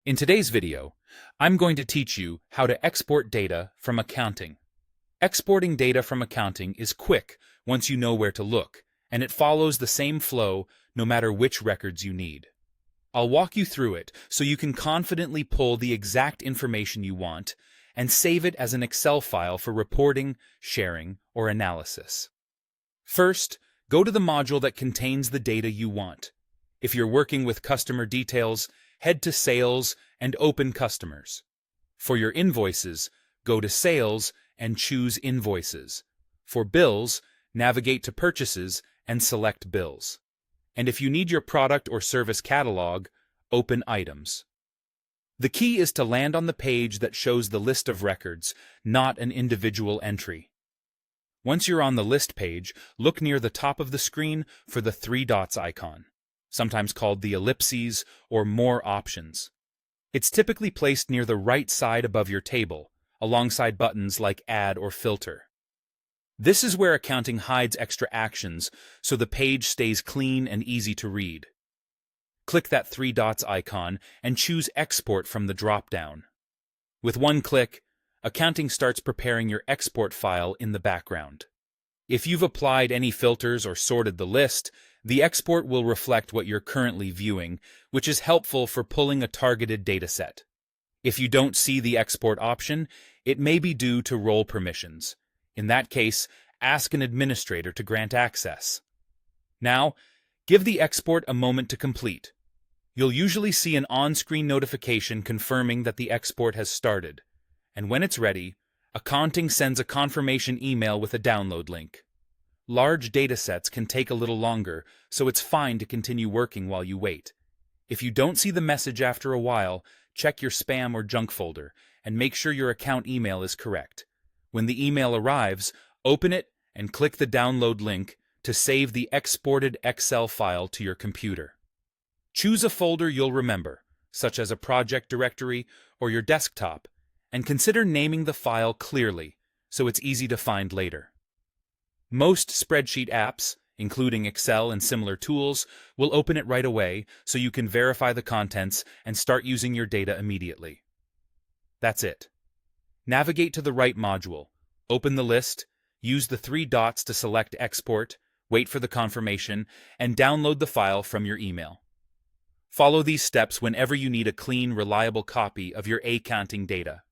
In today's video, I'm going to teach you how to export data from accounting. Exporting data from accounting is quick once you know where to look, and it follows the same flow no matter which records you need. I'll walk you through it so you can confidently pull the exact information you want and save it as an Excel file for reporting, sharing, or analysis. First, go to the module that contains the data you want. If you're working with customer details, head to Sales and open Customers. For your invoices, go to Sales and choose Invoices. For bills, navigate to Purchases and select Bills. And if you need your product or service catalog, open Items. The key is to land on the page that shows the list of records, not an individual entry. Once you're on the list page, look near the top of the screen for the three dots icon, sometimes called the ellipses or More Options. It's typically placed near the right side above your table, alongside buttons like Add or Filter. This is where accounting hides extra actions, so the page stays clean and easy to read. Click that three dots icon and choose Export from the drop-down. With one click, accounting starts preparing your export file in the background. If you've applied any filters or sorted the list, the export will reflect what you're currently viewing, which is helpful for pulling a targeted dataset. If you don't see the export option, it may be due to role permissions. In that case, ask an administrator to grant access. Now, give the export a moment to complete. You'll usually see an on-screen notification confirming that the export has started. And when it's ready, Accounting sends a confirmation email with a download link. Large datasets can take a little longer, so it's fine to continue working while you wait. If you don't see the message after a while, check your spam or junk folder and make sure your account email is correct. When the email arrives, open it and click the download link to save the exported Excel file to your computer. Choose a folder you'll remember, such as a project directory or your desktop, and consider naming the file clearly so it's easy to find later. Most spreadsheet apps, including Excel and similar tools, will open it right away so you can verify the contents and start using your data immediately. That's it. Navigate to the right module, open the list, use the three dots to select Export, wait for the confirmation, and download the file from your email. Follow these steps whenever you need a clean, reliable copy of your accounting data.